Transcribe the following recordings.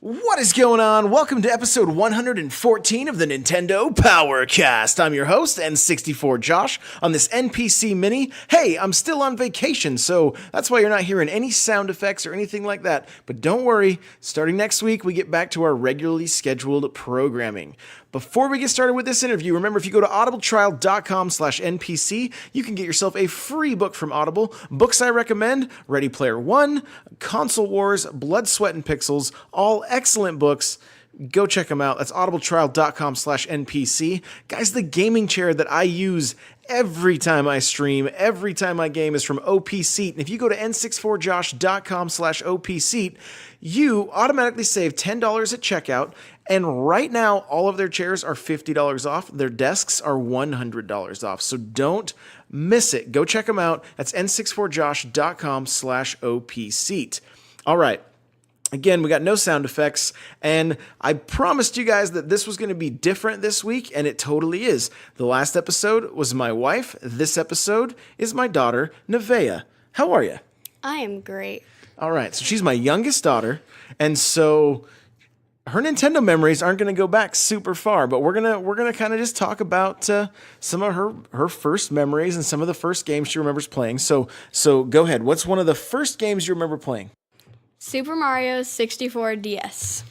What is going on? Welcome to episode 114 of the Nintendo Powercast. I'm your host, N64 Josh, on this NPC Mini. Hey, I'm still on vacation, so that's why you're not hearing any sound effects or anything like that. But don't worry, starting next week, we get back to our regularly scheduled programming. Before we get started with this interview, remember if you go to audibletrial.com/NPC, you can get yourself a free book from Audible. Books I recommend: Ready Player One, Console Wars, Blood, Sweat, and Pixels, all excellent books. Go check them out. That's audibletrial.com/NPC. Guys, the gaming chair that I use every time I stream, every time I game is from OP Seat. And if you go to n64josh.com/OP Seat, you automatically save $10 at checkout. And right now, all of their chairs are $50 off. Their desks are $100 off. So don't miss it. Go check them out. That's n64josh.com/OP Seat. All right. Again, we got no sound effects, and I promised you guys that this was going to be different this week, and it totally is. The last episode was my wife. This episode is my daughter, Nevaeh. How are you? I am great. All right, so she's my youngest daughter, and so her Nintendo memories aren't going to go back super far, but we're gonna kind of just talk about some of her first memories and some of the first games she remembers playing. So go ahead. What's one of the first games you remember playing? Super Mario 64 DS.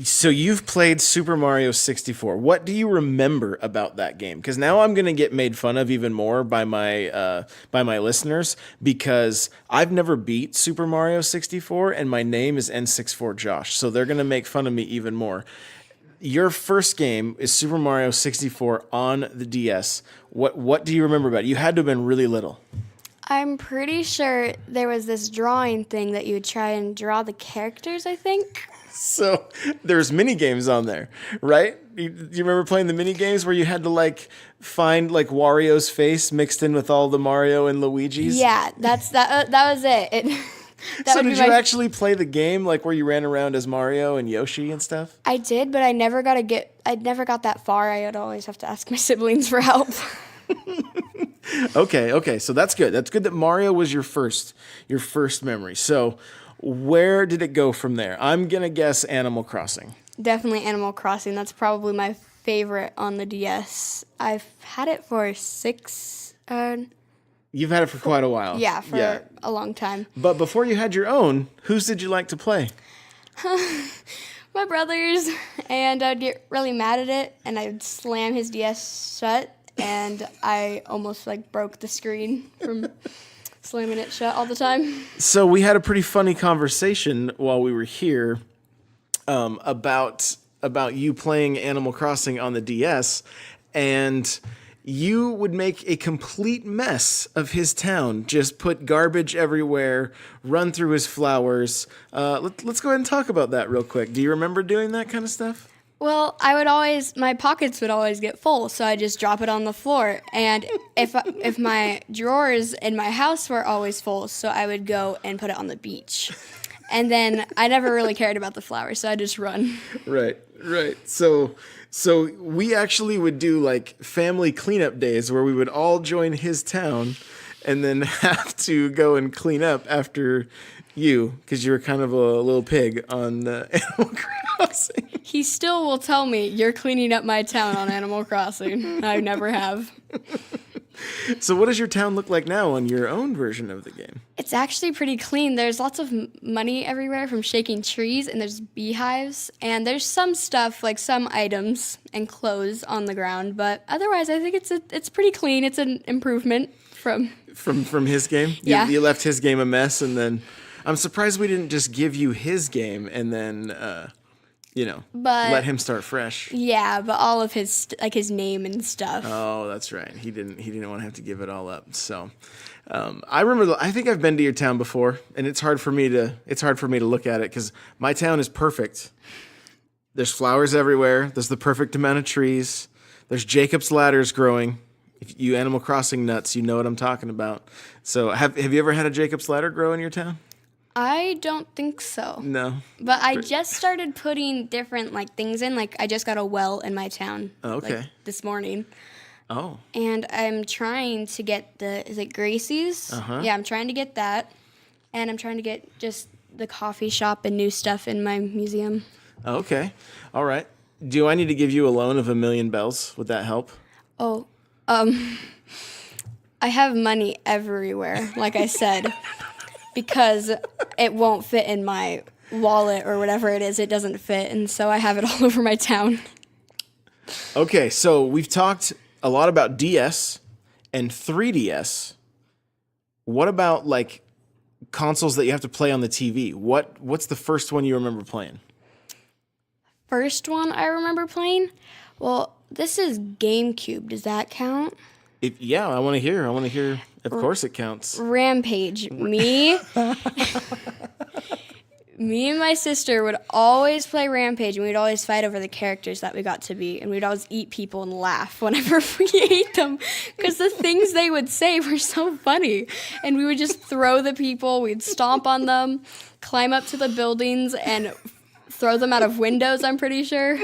So you've played Super Mario 64. What do you remember about that game? Because now I'm going to get made fun of even more by my listeners because I've never beat Super Mario 64 and my name is N64 Josh. So they're going to make fun of me even more. Your first game is Super Mario 64 on the DS. What do you remember about it? You had to have been really little. I'm pretty sure there was this drawing thing that you would try and draw the characters, I think. So there's mini games on there, right? You remember playing the mini games where you had to find Wario's face mixed in with all the Mario and Luigi's? Yeah, that was it. So did you actually play the game where you ran around as Mario and Yoshi and stuff? I did, but I never got that far. I would always have to ask my siblings for help. Okay, so that's good. That's good that Mario was your first memory. So where did it go from there? I'm going to guess Animal Crossing. Definitely Animal Crossing. That's probably my favorite on the DS. I've had it for You've had it for quite a while. Yeah, for a long time. But before you had your own, whose did you like to play? My brother's, and I'd get really mad at it, and I'd slam his DS shut. And I almost broke the screen from slamming it shut all the time. So we had a pretty funny conversation while we were here about you playing Animal Crossing on the DS, and you would make a complete mess of his town. Just put garbage everywhere, run through his flowers. Let's go ahead and talk about that real quick. Do you remember doing that kind of stuff? Well, my pockets would always get full, so I just drop it on the floor. And if my drawers in my house were always full, so I would go and put it on the beach. And then I never really cared about the flowers, so I just run. Right. So we actually would do family cleanup days where we would all join his town and then have to go and clean up after you, because you were kind of a little pig on Animal Crossing. He still will tell me, you're cleaning up my town on Animal Crossing. I never have. So what does your town look like now on your own version of the game? It's actually pretty clean. There's lots of money everywhere from shaking trees, and there's beehives, and there's some stuff, some items and clothes on the ground, but otherwise I think it's pretty clean. It's an improvement from his game? Yeah. You left his game a mess, and then I'm surprised we didn't just give you his game and then, let him start fresh. Yeah, but all of his his name and stuff. Oh, that's right. He didn't want to have to give it all up. So, I remember. I think I've been to your town before, and it's hard for me to look at it because my town is perfect. There's flowers everywhere. There's the perfect amount of trees. There's Jacob's ladders growing. If you Animal Crossing nuts, you know what I'm talking about. So, have you ever had a Jacob's ladder grow in your town? I don't think so. No. But I just started putting different things in. I just got a well in my town. Oh, okay. This morning. Oh. And I'm trying to get is it Gracie's? Uh-huh. Yeah, I'm trying to get that. And I'm trying to get just the coffee shop and new stuff in my museum. Okay. All right. Do I need to give you a loan of $1,000,000? Would that help? Oh, I have money everywhere, like I said, because it won't fit in my wallet or whatever it is. It doesn't fit, and so I have it all over my town. Okay, so we've talked a lot about DS and 3DS. What about like consoles that you have to play on the TV? What's the first one you remember playing? First one I remember playing? Well, this is GameCube. Does that count? Yeah, I want to hear. I want to hear. Of course, it counts. Rampage. Me and my sister would always play Rampage, and we'd always fight over the characters that we got to be, and we'd always eat people and laugh whenever we ate them, because the things they would say were so funny. And we would just throw the people, we'd stomp on them, climb up to the buildings, and throw them out of windows, I'm pretty sure.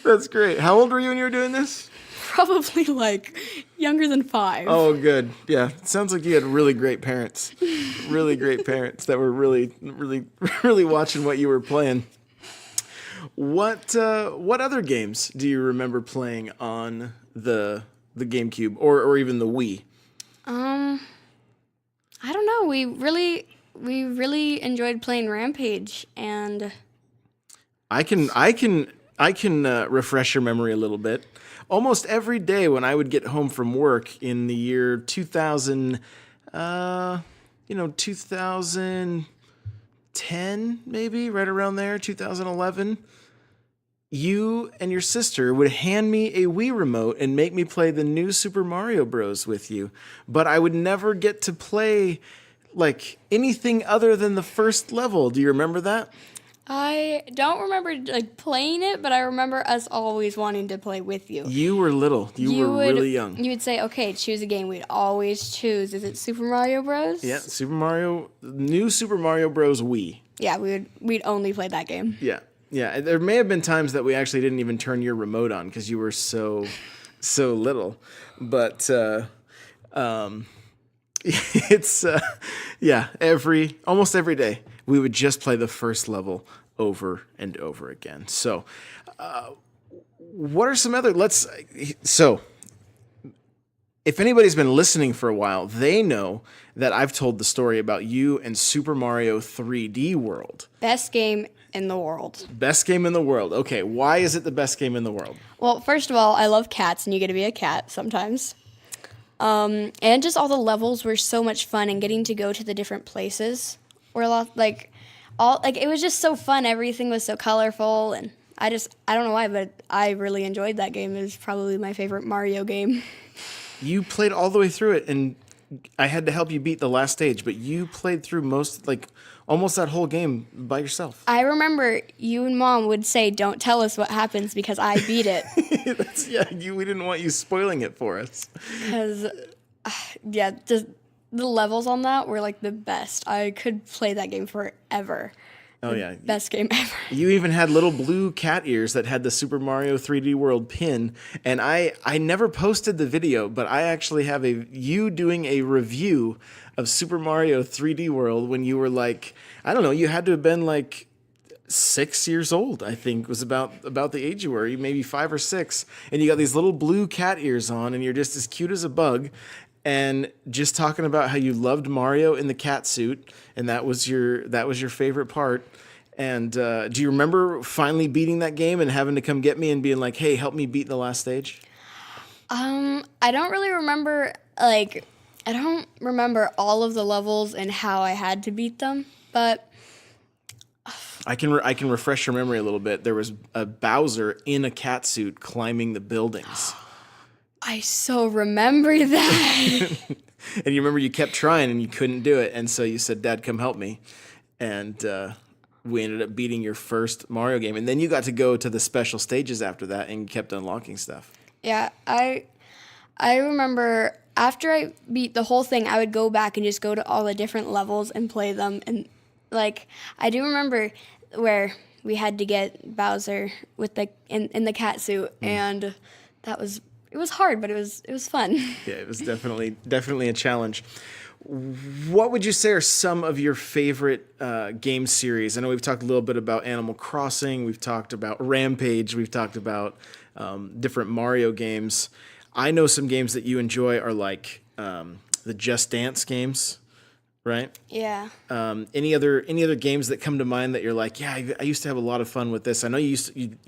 That's great. How old were you when you were doing this? Probably like younger than 5. Oh, good. Yeah, it sounds like you had really great parents. Really great parents that were really, really, really watching what you were playing. What other games do you remember playing on the GameCube or even the Wii? I don't know. We really enjoyed playing Rampage, and I can refresh your memory a little bit. Almost every day when I would get home from work in the year 2000, 2010 maybe, right around there, 2011, you and your sister would hand me a Wii remote and make me play the new Super Mario Bros. With you. But I would never get to play like anything other than the first level. Do you remember that? I don't remember like playing it, but I remember us always wanting to play with you. You were little. You were really young. You would say, "Okay, choose a game." We'd always choose. Is it Super Mario Bros? Yeah, new Super Mario Bros. Wii. Yeah, we'd only play that game. Yeah. Yeah, there may have been times that we actually didn't even turn your remote on because you were so little. But it's almost every day we would just play the first level over and over again. So, what are some other? So, if anybody's been listening for a while, they know that I've told the story about you and Super Mario 3D World. Best game in the world. Best game in the world. Okay, why is it the best game in the world? Well, first of all, I love cats, and you get to be a cat sometimes. And just all the levels were so much fun, and getting to go to the different places were a lot it was just so fun. Everything was so colorful, and I don't know why, but I really enjoyed that game. It was probably my favorite Mario game. You played all the way through it, and I had to help you beat the last stage, but you played through almost that whole game by yourself. I remember you and Mom would say, "Don't tell us what happens," because I beat it. We didn't want you spoiling it for us. Because, the levels on that were like the best. I could play that game forever. Oh, yeah. Best game ever. You even had little blue cat ears that had the Super Mario 3D World pin. And I never posted the video, but I actually have you doing a review of Super Mario 3D World when you were like, I don't know, you had to have been like 6 years old, I think, was about the age you were, maybe 5 or 6. And you got these little blue cat ears on, and you're just as cute as a bug. And just talking about how you loved Mario in the cat suit, and that was your favorite part. And do you remember finally beating that game and having to come get me and being like, "Hey, help me beat the last stage"? I don't really remember I don't remember all of the levels and how I had to beat them, but I can refresh your memory a little bit. There was a Bowser in a cat suit climbing the buildings. I so remember that. And you remember you kept trying and you couldn't do it. And so you said, "Dad, come help me." And we ended up beating your first Mario game. And then you got to go to the special stages after that and kept unlocking stuff. Yeah, I remember after I beat the whole thing, I would go back and just go to all the different levels and play them. And I do remember where we had to get Bowser with in the cat suit, and it was hard, but it was fun. Yeah, it was definitely a challenge. What would you say are some of your favorite game series? I know we've talked a little bit about Animal Crossing. We've talked about Rampage. We've talked about different Mario games. I know some games that you enjoy are like the Just Dance games, right? Yeah. Any other games that come to mind that you're like, yeah, I used to have a lot of fun with this. I know you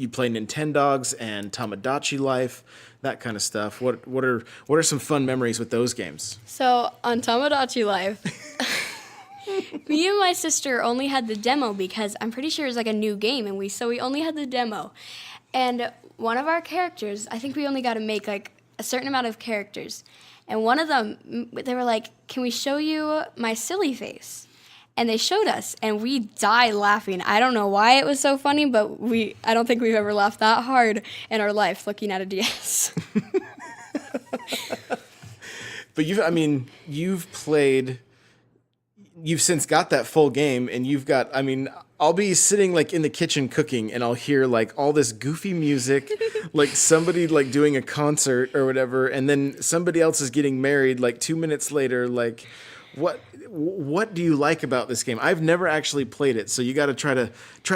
play Nintendogs and Tomodachi Life, that kind of stuff. What are some fun memories with those games? So on Tomodachi Life, me and my sister only had the demo because I'm pretty sure it's like a new game, and we only had the demo. And one of our characters, I think we only got to make like a certain amount of characters. And one of them, they were like, "Can we show you my silly face?" And they showed us, and we died laughing. I don't know why it was so funny, but I don't think we've ever laughed that hard in our life looking at a DS. But you've since got that full game, and I'll be sitting like in the kitchen cooking, and I'll hear like all this goofy music, like somebody like doing a concert or whatever, and then somebody else is getting married like 2 minutes later. Like, what do you like about this game? I've never actually played it, so you got to try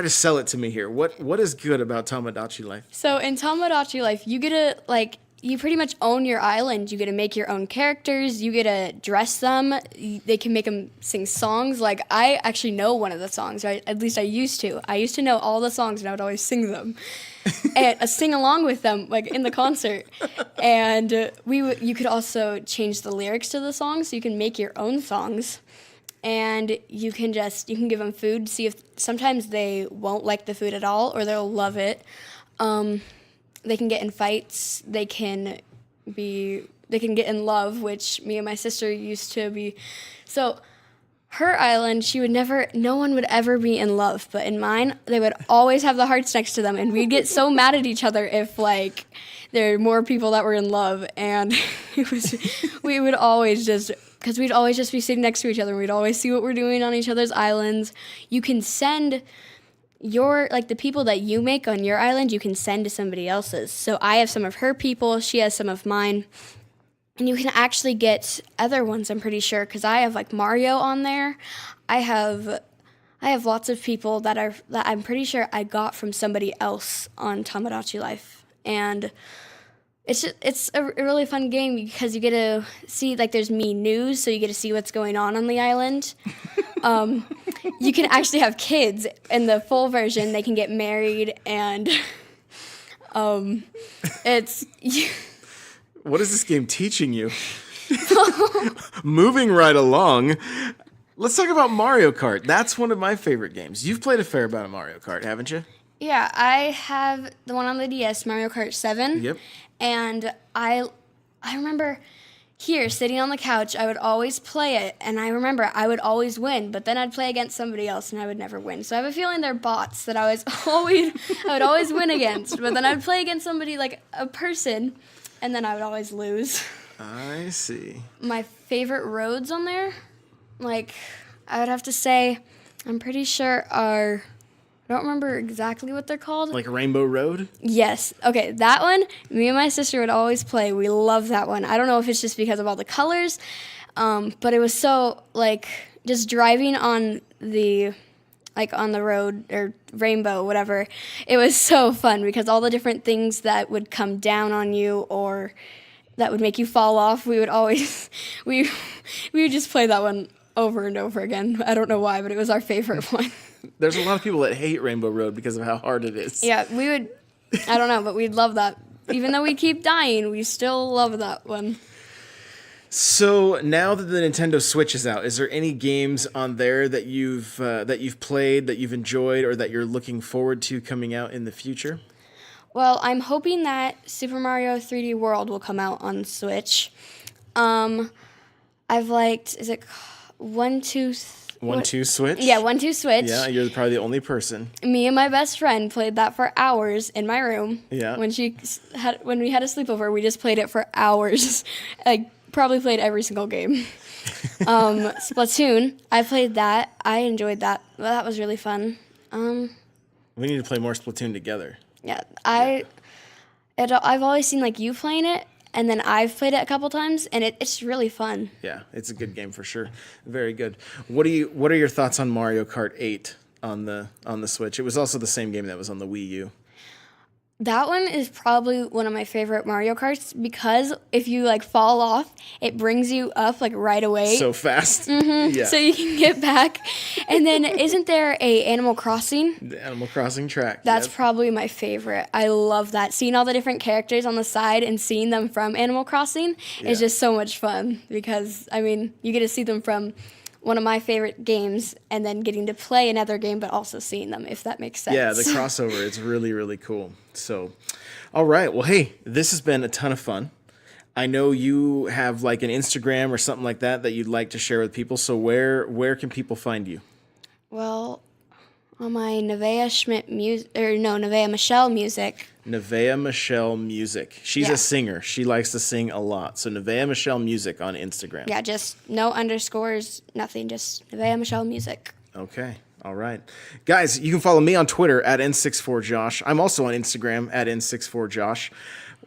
to sell it to me here. What is good about Tomodachi Life? So in Tomodachi Life, you get to you pretty much own your island. You get to make your own characters. You get to dress them. They can make them sing songs. Like, I actually know one of the songs, right? At least I used to. I used to know all the songs, and I would always sing them. And sing along with them, like, in the concert. And you could also change the lyrics to the songs, so you can make your own songs. And you can give them food, see if sometimes they won't like the food at all, or they'll love it. They can get in fights. They can get in love, which me and my sister used to be. So her island, no one would ever be in love. But in mine, they would always have the hearts next to them. And we'd get so mad at each other if like there were more people that were in love. And we would always because we'd always just be sitting next to each other. And we'd always see what we're doing on each other's islands. You can send the people that you make on your island, you can send to somebody else's. So I have some of her people, she has some of mine. And you can actually get other ones, I'm pretty sure, because I have like Mario on there. I have lots of people that I'm pretty sure I got from somebody else on Tomodachi Life. And it's a really fun game because you get to see, like, there's news, so you get to see what's going on the island. You can actually have kids in the full version. They can get married, and it's... What is this game teaching you? Moving right along, let's talk about Mario Kart. That's one of my favorite games. You've played a fair amount of Mario Kart, haven't you? Yeah, I have the one on the DS, Mario Kart 7. Yep. And I remember here, sitting on the couch, I would always play it, and I remember I would always win, but then I'd play against somebody else, and I would never win. So I have a feeling they're bots that I would always win against, but then I'd play against somebody, like a person, and then I would always lose. I see. My favorite roads on there, like, I would have to say, I'm pretty sure are... I don't remember exactly what they're called. Like Rainbow Road? Yes. Okay, that one, me and my sister would always play. We love that one. I don't know if it's just because of all the colors, but it was so, like, just driving on the road, or rainbow, whatever. It was so fun because all the different things that would come down on you or that would make you fall off, we would always, we would just play that one over and over again. I don't know why, but it was our favorite one. There's a lot of people that hate Rainbow Road because of how hard it is. Yeah, we would, I don't know, but we'd love that. Even though we keep dying, we still love that one. So now that the Nintendo Switch is out, is there any games on there that you've played, that you've enjoyed, or that you're looking forward to coming out in the future? Well, I'm hoping that Super Mario 3D World will come out on Switch. I've liked, is it 1, 2, 1-2 Switch? Yeah, 1-2 Switch. Yeah, you're probably the only person. Me and my best friend played that for hours in my room. Yeah. When we had a sleepover, we just played it for hours. Like, probably played every single game. Splatoon, I played that. I enjoyed that. Well, that was really fun. We need to play more Splatoon together. Yeah, I've always seen like you playing it, and then I've played it a couple times, and it's really fun. Yeah, it's a good game for sure. Very good. What are your thoughts on Mario Kart 8 on the Switch? It was also the same game that was on the Wii U. That one is probably one of my favorite Mario Karts because if you like fall off, it brings you up like right away. So fast. Yeah. So you can get back. And then isn't there a Animal Crossing? The Animal Crossing track. That's yep. probably my favorite. I love that. Seeing all the different characters on the side and seeing them from Animal Crossing is just so much fun because, I mean, you get to see them from one of my favorite games and then getting to play another game but also seeing them, if that makes sense. Yeah, the crossover, it's really, really cool. So, all right. Well, hey, this has been a ton of fun. I know you have like an Instagram or something like that you'd like to share with people. So where can people find you? Well, on my Nevaeh Michelle music. Nevaeh Michelle Music. She's a singer. She likes to sing a lot. So Nevaeh Michelle Music on Instagram. Yeah, just no underscores, nothing. Just Nevaeh Michelle Music. Okay. All right. Guys, you can follow me on Twitter at N64Josh. I'm also on Instagram at N64Josh.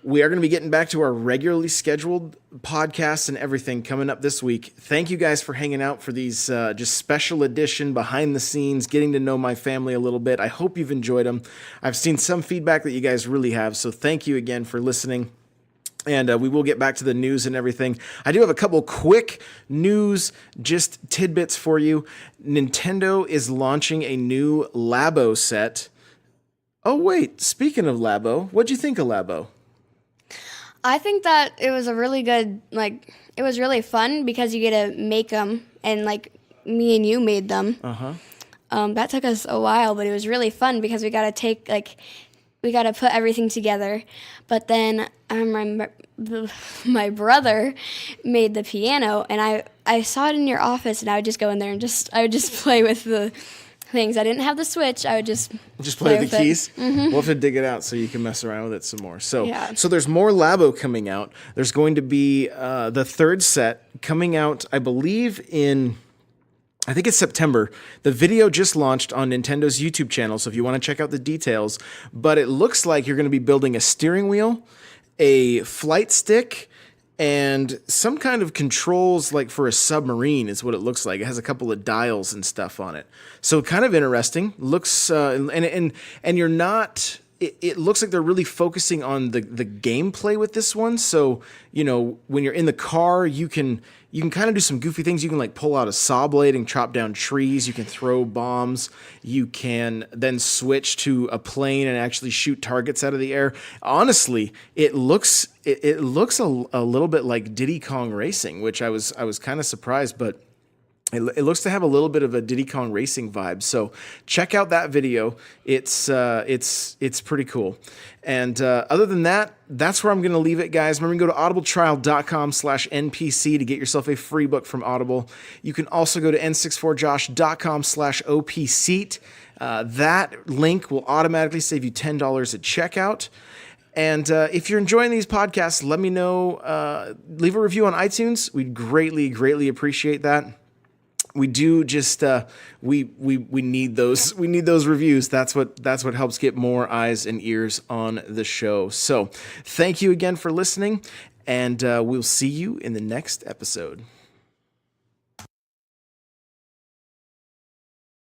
We are going to be getting back to our regularly scheduled podcasts and everything coming up this week. Thank you guys for hanging out for these just special edition behind the scenes, getting to know my family a little bit. I hope you've enjoyed them. I've seen some feedback that you guys really have, so thank you again for listening. And we will get back to the news and everything. I do have a couple quick news, just tidbits for you. Nintendo is launching a new Labo set. Oh, wait. Speaking of Labo, what'd you think of Labo? I think that it was a really good, it was really fun because you get to make them, and, me and you made them. Uh-huh. That took us a while, but it was really fun because we got to we got to put everything together. But then I remember my brother made the piano, and I saw it in your office, and I would just go in there and I would just play with the things. I didn't have the Switch. I would just play with the keys. Mm-hmm. We'll have to dig it out so you can mess around with it some more. So, yeah. So there's more Labo coming out. There's going to be the third set coming out, I believe, I think it's September. The video just launched on Nintendo's YouTube channel, so if you want to check out the details. But it looks like you're going to be building a steering wheel, a flight stick, and some kind of controls like for a submarine is what it looks like. It has a couple of dials and stuff on it. So kind of interesting. Looks and you're not. It looks like they're really focusing on the gameplay with this one. So, when you're in the car, you can kind of do some goofy things. You can like pull out a saw blade and chop down trees. You can throw bombs. You can then switch to a plane and actually shoot targets out of the air. Honestly, it looks a little bit like Diddy Kong Racing, which I was kind of surprised, but it looks to have a little bit of a Diddy Kong Racing vibe. So check out that video. It's pretty cool. And other than that, that's where I'm going to leave it, guys. Remember to go to audibletrial.com/NPC to get yourself a free book from Audible. You can also go to n64josh.com/OPSeat. That link will automatically save you $10 at checkout. And if you're enjoying these podcasts, let me know. Leave a review on iTunes. We'd greatly, greatly appreciate that. We do just we need those reviews. That's what helps get more eyes and ears on the show. So thank you again for listening, and we'll see you in the next episode.